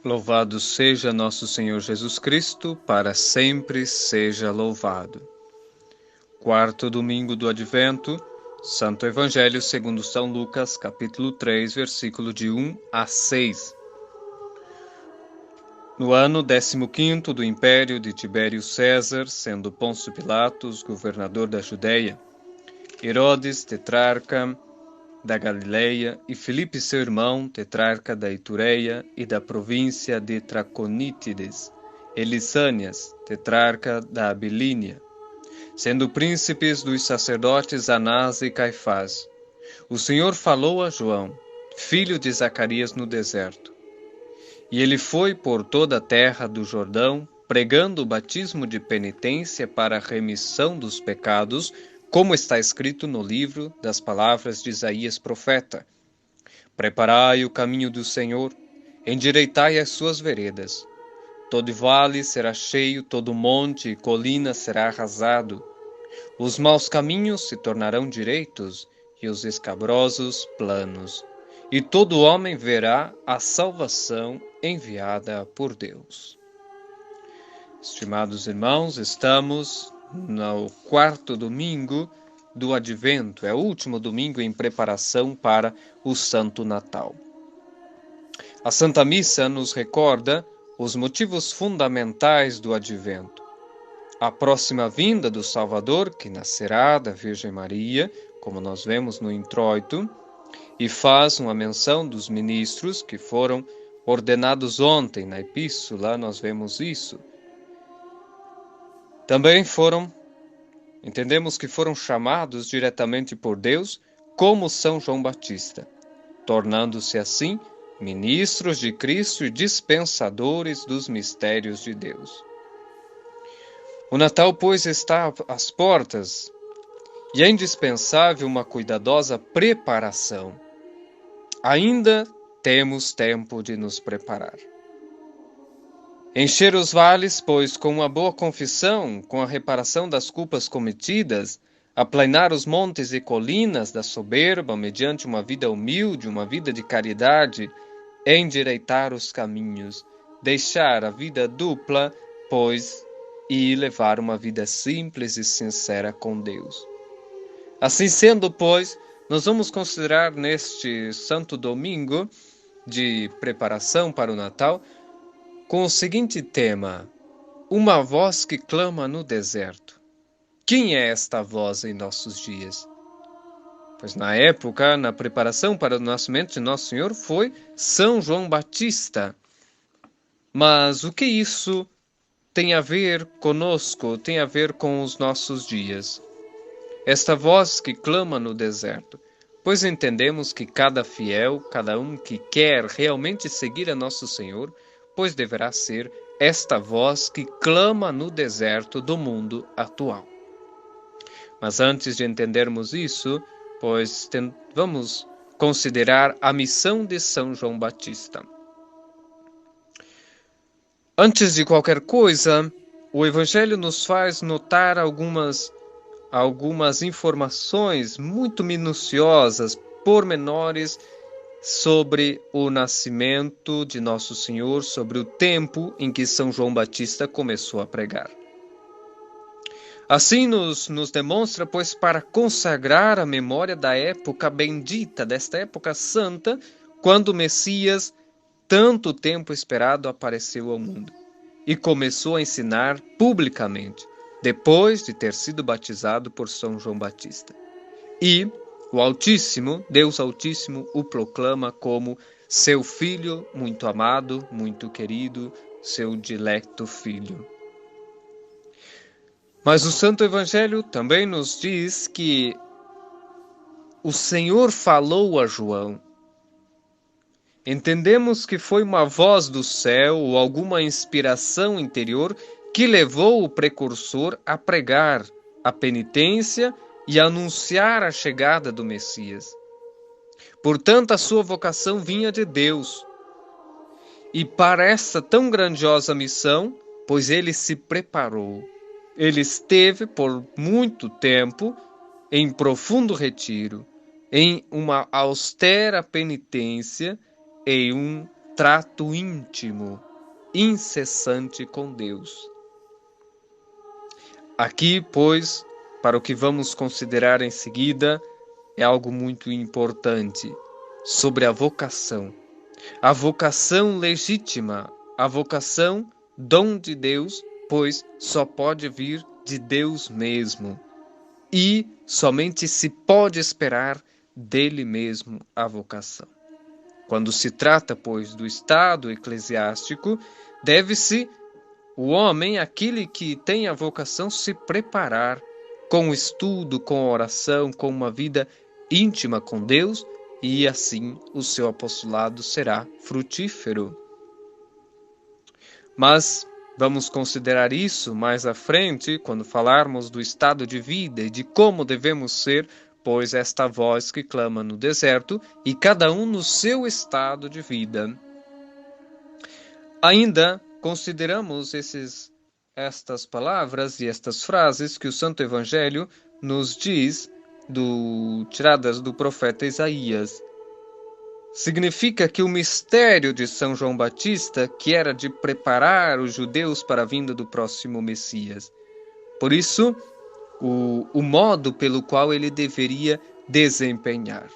Louvado seja nosso Senhor Jesus Cristo, para sempre seja louvado. Quarto domingo do Advento, Santo Evangelho segundo São Lucas, capítulo 3, versículo de 1 a 6. No ano 15º do império de Tibério César, sendo Pôncio Pilatos governador da Judéia, Herodes, tetrarca da Galileia, e Filipe seu irmão, tetrarca da Itureia e da província de Traconítides, e Lissânias, tetrarca da Abilinia, sendo príncipes dos sacerdotes Anás e Caifás. O Senhor falou a João, filho de Zacarias, no deserto. E ele foi por toda a terra do Jordão, pregando o batismo de penitência para a remissão dos pecados, como está escrito no livro das palavras de Isaías profeta. Preparai o caminho do Senhor, endireitai as suas veredas. Todo vale será cheio, todo monte e colina será arrasado. Os maus caminhos se tornarão direitos, e os escabrosos planos. E todo homem verá a salvação enviada por Deus. Estimados irmãos, estamos no quarto domingo do Advento, é o último domingo em preparação para o Santo Natal. A Santa Missa nos recorda os motivos fundamentais do Advento. A próxima vinda do Salvador, que nascerá da Virgem Maria, como nós vemos no introito, e faz uma menção dos ministros que foram ordenados ontem. Na epístola nós vemos isso. Também entendemos que foram chamados diretamente por Deus, como São João Batista, tornando-se assim ministros de Cristo e dispensadores dos mistérios de Deus. O Natal, pois, está às portas e é indispensável uma cuidadosa preparação. Ainda temos tempo de nos preparar. Encher os vales, pois, com uma boa confissão, com a reparação das culpas cometidas, aplanar os montes e colinas da soberba mediante uma vida humilde, uma vida de caridade, endireitar os caminhos, deixar a vida dupla, pois, e levar uma vida simples e sincera com Deus. Assim sendo, pois, nós vamos considerar neste Santo Domingo de preparação para o Natal com o seguinte tema: uma voz que clama no deserto. Quem é esta voz em nossos dias? Pois na época, na preparação para o nascimento de Nosso Senhor, foi São João Batista. Mas o que isso tem a ver conosco, tem a ver com os nossos dias? Esta voz que clama no deserto, pois entendemos que cada fiel, cada um que quer realmente seguir a Nosso Senhor, pois deverá ser esta voz que clama no deserto do mundo atual. Mas antes de entendermos isso, pois vamos considerar a missão de São João Batista. Antes de qualquer coisa, o Evangelho nos faz notar algumas informações muito minuciosas, pormenores, sobre o nascimento de Nosso Senhor, sobre o tempo em que São João Batista começou a pregar. Assim nos demonstra, pois, para consagrar a memória da época bendita, desta época santa, quando o Messias, tanto tempo esperado, apareceu ao mundo e começou a ensinar publicamente, depois de ter sido batizado por São João Batista. E o Altíssimo, Deus Altíssimo, o proclama como seu Filho muito amado, muito querido, seu dilecto Filho. Mas o Santo Evangelho também nos diz que o Senhor falou a João. Entendemos que foi uma voz do céu ou alguma inspiração interior que levou o precursor a pregar a penitência e anunciar a chegada do Messias. Portanto, a sua vocação vinha de Deus. E para essa tão grandiosa missão, pois ele se preparou. Ele esteve por muito tempo em profundo retiro, em uma austera penitência, em um trato íntimo, incessante com Deus. Aqui, pois, para o que vamos considerar em seguida, é algo muito importante sobre a vocação. A vocação legítima, a vocação dom de Deus, pois só pode vir de Deus mesmo. E somente se pode esperar dele mesmo a vocação. Quando se trata, pois, do estado eclesiástico, deve-se o homem, aquele que tem a vocação, se preparar com estudo, com oração, com uma vida íntima com Deus, e assim o seu apostolado será frutífero. Mas vamos considerar isso mais à frente, quando falarmos do estado de vida e de como devemos ser, pois esta voz que clama no deserto, e cada um no seu estado de vida. Ainda consideramos estas palavras e estas frases que o Santo Evangelho nos diz, tiradas do profeta Isaías. Significa que o mistério de São João Batista, que era de preparar os judeus para a vinda do próximo Messias. Por isso, o modo pelo qual ele deveria desempenhar.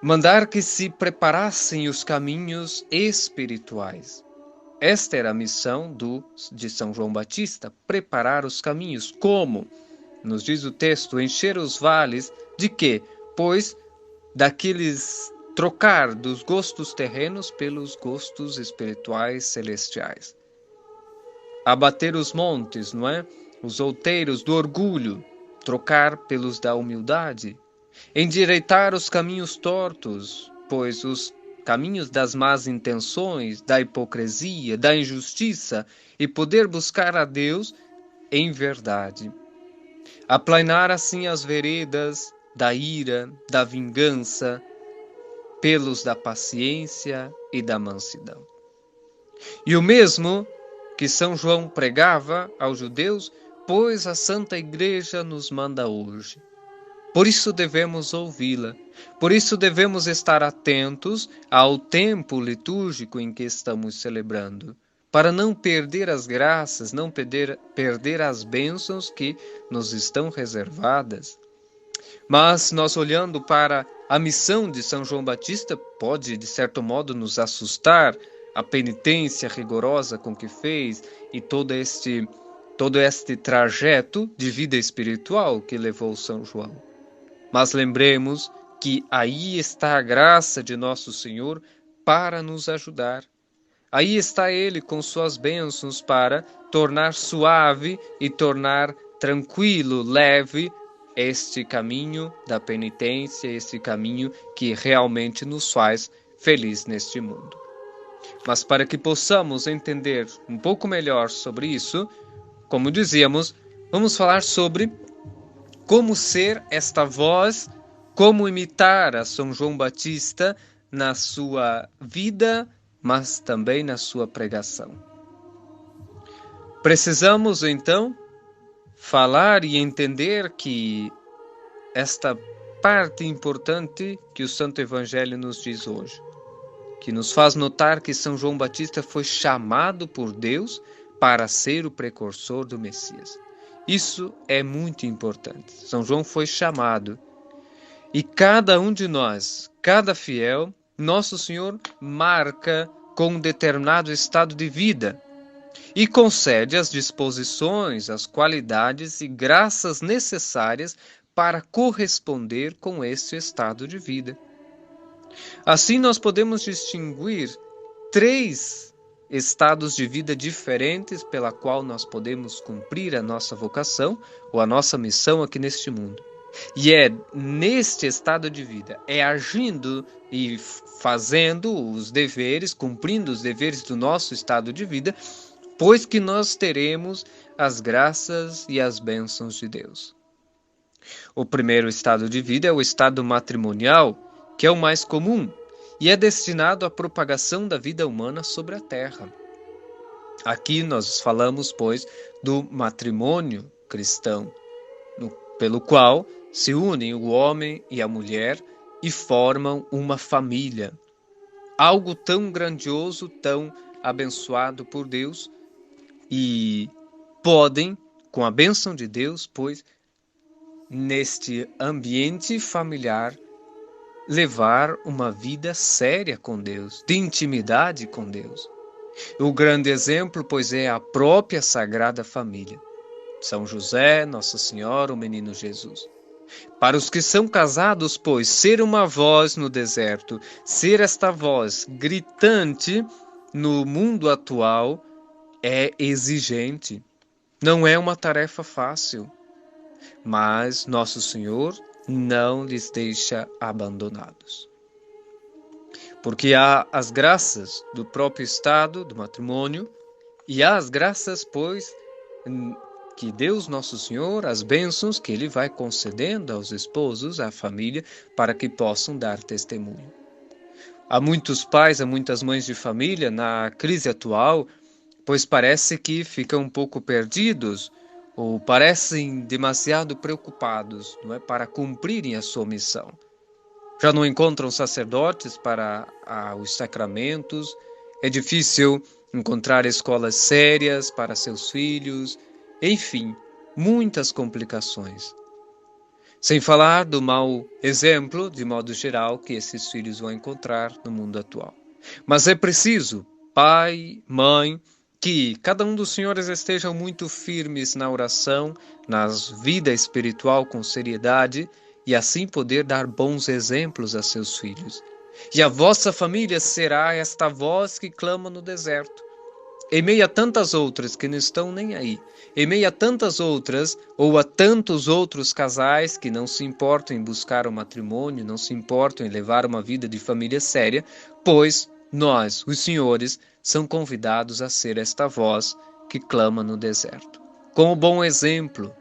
Mandar que se preparassem os caminhos espirituais. Esta era a missão de São João Batista, preparar os caminhos. Como? Nos diz o texto, encher os vales de quê? Pois trocar dos gostos terrenos pelos gostos espirituais celestiais. Abater os montes, não é? Os outeiros do orgulho, trocar pelos da humildade. Endireitar os caminhos tortos, pois os caminhos das más intenções, da hipocrisia, da injustiça, e poder buscar a Deus em verdade. Aplainar assim as veredas da ira, da vingança, pelos da paciência e da mansidão. E o mesmo que São João pregava aos judeus, pois a Santa Igreja nos manda hoje. Por isso devemos ouvi-la, por isso devemos estar atentos ao tempo litúrgico em que estamos celebrando, para não perder as graças, não perder as bênçãos que nos estão reservadas. Mas nós olhando para a missão de São João Batista, pode de certo modo nos assustar a penitência rigorosa com que fez e todo este trajeto de vida espiritual que levou São João. Mas lembremos que aí está a graça de nosso Senhor para nos ajudar. Aí está Ele com suas bênçãos para tornar suave e tornar tranquilo, leve, este caminho da penitência, este caminho que realmente nos faz feliz neste mundo. Mas para que possamos entender um pouco melhor sobre isso, como dizíamos, vamos falar sobre como ser esta voz, como imitar a São João Batista na sua vida, mas também na sua pregação. Precisamos, então, falar e entender que esta parte importante que o Santo Evangelho nos diz hoje, que nos faz notar que São João Batista foi chamado por Deus para ser o precursor do Messias. Isso é muito importante. São João foi chamado. E cada um de nós, cada fiel, nosso Senhor marca com um determinado estado de vida e concede as disposições, as qualidades e graças necessárias para corresponder com esse estado de vida. Assim nós podemos distinguir 3 estados de vida diferentes pela qual nós podemos cumprir a nossa vocação ou a nossa missão aqui neste mundo. E é neste estado de vida, é agindo e fazendo os deveres, cumprindo os deveres do nosso estado de vida, pois que nós teremos as graças e as bênçãos de Deus. O primeiro estado de vida é o estado matrimonial, que é o mais comum, e é destinado à propagação da vida humana sobre a terra. Aqui nós falamos, pois, do matrimônio cristão, pelo qual se unem o homem e a mulher e formam uma família. algo tão grandioso, tão abençoado por Deus, e podem, com a bênção de Deus, pois, neste ambiente familiar, levar uma vida séria com Deus, de intimidade com Deus. O grande exemplo, pois, é a própria Sagrada Família. São José, Nossa Senhora, o Menino Jesus. Para os que são casados, pois, ser uma voz no deserto, ser esta voz gritante no mundo atual é exigente. Não é uma tarefa fácil, mas Nosso Senhor não lhes deixa abandonados. Porque há as graças do próprio estado do matrimônio e há as graças, pois, que Deus Nosso Senhor, as bênçãos que Ele vai concedendo aos esposos, à família, para que possam dar testemunho. Há muitos pais, há muitas mães de família na crise atual, pois parece que ficam um pouco perdidos ou parecem demasiado preocupados, não é, para cumprirem a sua missão. Já não encontram sacerdotes para os sacramentos, é difícil encontrar escolas sérias para seus filhos, enfim, muitas complicações. Sem falar do mau exemplo, de modo geral, que esses filhos vão encontrar no mundo atual. Mas é preciso, pai, mãe, que cada um dos senhores estejam muito firmes na oração, na vida espiritual com seriedade, e assim poder dar bons exemplos a seus filhos. E a vossa família será esta voz que clama no deserto. Em meio a tantas outras que não estão nem aí, em meio a tantas outras ou a tantos outros casais que não se importam em buscar o matrimônio, não se importam em levar uma vida de família séria, pois nós, os senhores, são convidados a ser esta voz que clama no deserto. Com o bom exemplo,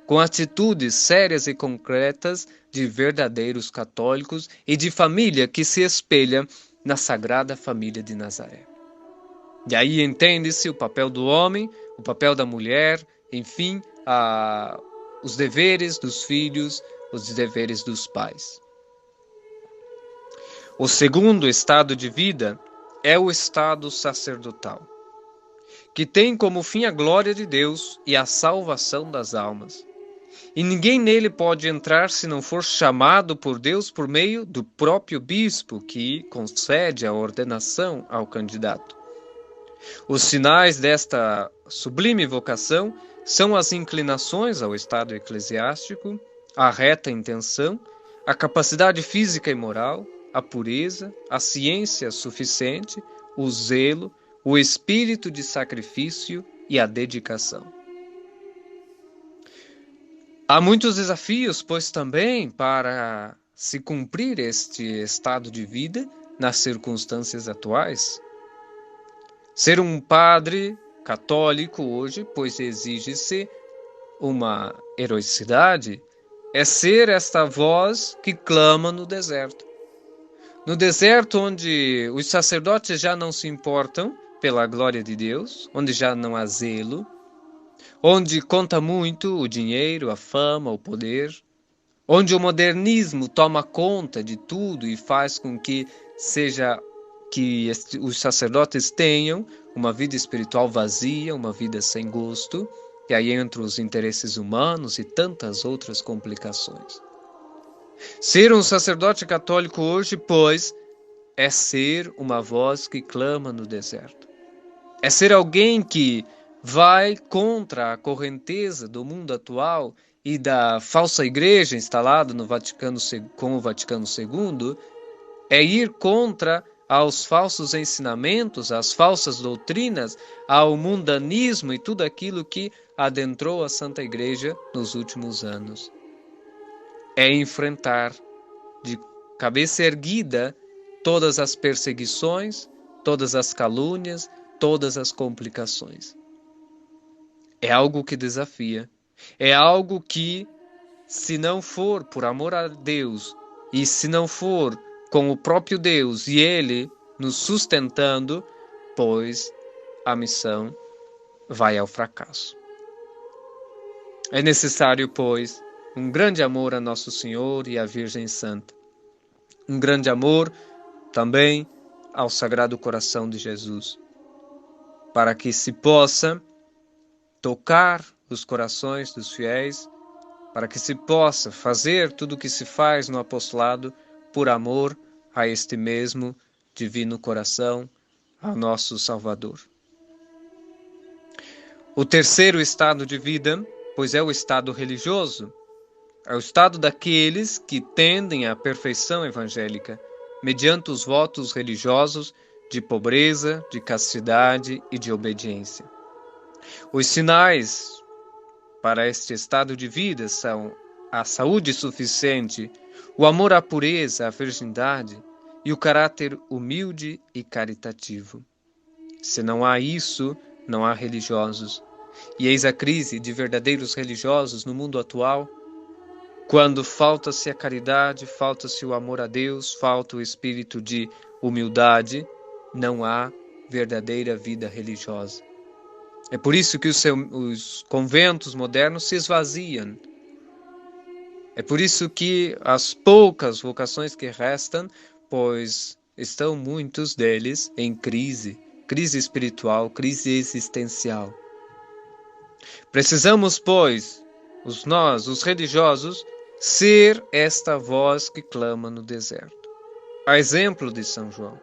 com atitudes sérias e concretas de verdadeiros católicos e de família que se espelha na Sagrada Família de Nazaré. E aí entende-se o papel do homem, o papel da mulher, enfim, os deveres dos filhos, os deveres dos pais. O segundo estado de vida é o estado sacerdotal, que tem como fim a glória de Deus e a salvação das almas. E ninguém nele pode entrar se não for chamado por Deus por meio do próprio bispo, que concede a ordenação ao candidato. Os sinais desta sublime vocação são as inclinações ao estado eclesiástico, a reta intenção, a capacidade física e moral, a pureza, a ciência suficiente, o zelo, o espírito de sacrifício e a dedicação. Há muitos desafios, pois também, para se cumprir este estado de vida nas circunstâncias atuais. Ser um padre católico hoje, pois exige-se uma heroicidade, é ser esta voz que clama no deserto. No deserto onde os sacerdotes já não se importam pela glória de Deus, onde já não há zelo, onde conta muito o dinheiro, a fama, o poder, onde o modernismo toma conta de tudo e faz com que os sacerdotes tenham uma vida espiritual vazia, uma vida sem gosto, e aí entram os interesses humanos e tantas outras complicações. Ser um sacerdote católico hoje, pois, é ser uma voz que clama no deserto. É ser alguém que vai contra a correnteza do mundo atual e da falsa igreja instalada no Vaticano, com o Vaticano II, é ir contra aos falsos ensinamentos, às falsas doutrinas, ao mundanismo e tudo aquilo que adentrou a Santa Igreja nos últimos anos. É enfrentar de cabeça erguida todas as perseguições, todas as calúnias, todas as complicações. É algo que desafia. É algo que, se não for por amor a Deus e se não for com o próprio Deus e Ele nos sustentando, pois a missão vai ao fracasso. É necessário, pois, um grande amor a Nosso Senhor e à Virgem Santa. Um grande amor também ao Sagrado Coração de Jesus, para que se possa tocar os corações dos fiéis, para que se possa fazer tudo o que se faz no apostolado por amor a este mesmo divino coração, ao nosso Salvador. O terceiro estado de vida, pois é o estado religioso, é o estado daqueles que tendem à perfeição evangélica, mediante os votos religiosos de pobreza, de castidade e de obediência. Os sinais para este estado de vida são a saúde suficiente, o amor à pureza, à virgindade e o caráter humilde e caritativo. Se não há isso, não há religiosos. E eis a crise de verdadeiros religiosos no mundo atual, quando falta-se a caridade, falta-se o amor a Deus, falta o espírito de humildade, não há verdadeira vida religiosa. É por isso que os conventos modernos se esvaziam. É por isso que as poucas vocações que restam, pois estão muitos deles em crise espiritual, crise existencial. Precisamos, pois, nós, os religiosos, ser esta voz que clama no deserto. A exemplo de São João.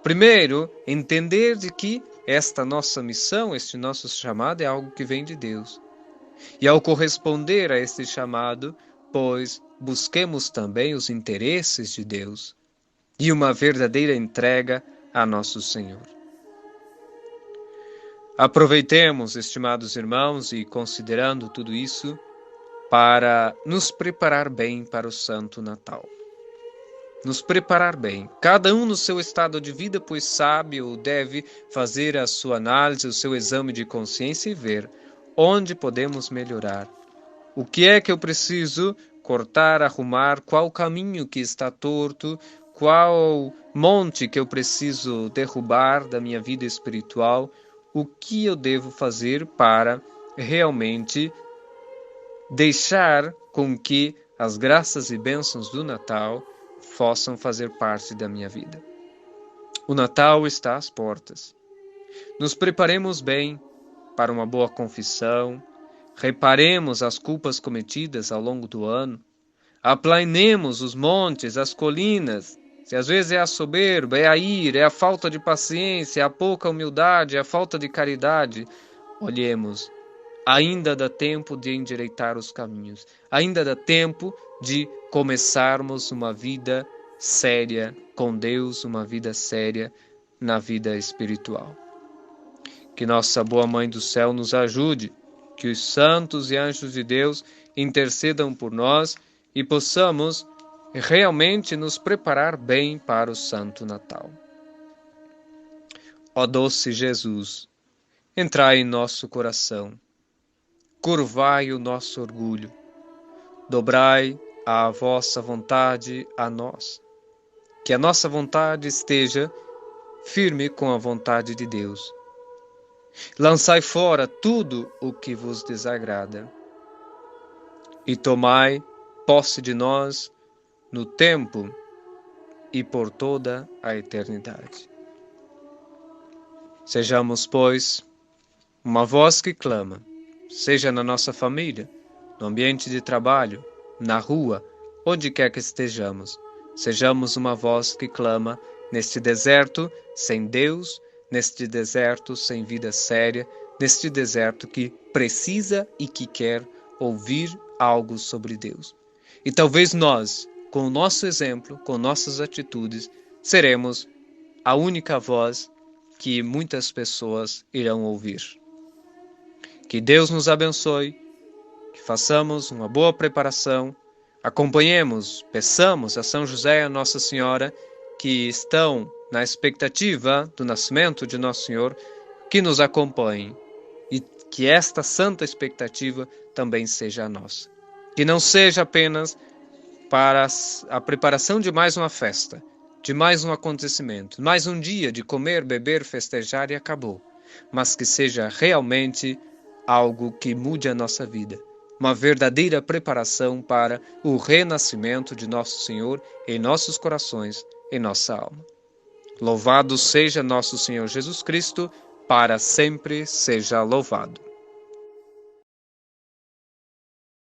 Primeiro, entender de que esta nossa missão, este nosso chamado é algo que vem de Deus. E ao corresponder a este chamado, pois busquemos também os interesses de Deus e uma verdadeira entrega a nosso Senhor. Aproveitemos, estimados irmãos, e considerando tudo isso, para nos preparar bem para o Santo Natal. Nos preparar bem, cada um no seu estado de vida, pois sabe ou deve fazer a sua análise, o seu exame de consciência e ver onde podemos melhorar. O que é que eu preciso cortar, arrumar, qual caminho que está torto, qual monte que eu preciso derrubar da minha vida espiritual, o que eu devo fazer para realmente deixar com que as graças e bênçãos do Natal possam fazer parte da minha vida. O Natal está às portas. Nos preparemos bem para uma boa confissão, reparemos as culpas cometidas ao longo do ano, aplanemos os montes, as colinas. Se às vezes é a soberba, é a ira, é a falta de paciência, é a pouca humildade, é a falta de caridade, olhemos. Ainda dá tempo de endireitar os caminhos. Ainda dá tempo de começarmos uma vida séria com Deus, uma vida séria na vida espiritual. Que nossa boa Mãe do Céu nos ajude, que os santos e anjos de Deus intercedam por nós e possamos realmente nos preparar bem para o Santo Natal. Ó doce Jesus, entrai em nosso coração, curvai o nosso orgulho, dobrai a vossa vontade a nós, que a nossa vontade esteja firme com a vontade de Deus. Lançai fora tudo o que vos desagrada e tomai posse de nós no tempo e por toda a eternidade. Sejamos, pois, uma voz que clama, seja na nossa família, no ambiente de trabalho, na rua, onde quer que estejamos. Sejamos uma voz que clama neste deserto sem Deus, neste deserto sem vida séria, neste deserto que precisa e que quer ouvir algo sobre Deus. E talvez nós, com o nosso exemplo, com nossas atitudes, seremos a única voz que muitas pessoas irão ouvir. Que Deus nos abençoe, que façamos uma boa preparação, acompanhemos, peçamos a São José e a Nossa Senhora, que estão na expectativa do nascimento de Nosso Senhor, que nos acompanhem e que esta santa expectativa também seja a nossa. Que não seja apenas para a preparação de mais uma festa, de mais um acontecimento, mais um dia de comer, beber, festejar e acabou, mas que seja realmente algo que mude a nossa vida, uma verdadeira preparação para o renascimento de Nosso Senhor em nossos corações, em nossa alma. Louvado seja nosso Senhor Jesus Cristo, para sempre seja louvado.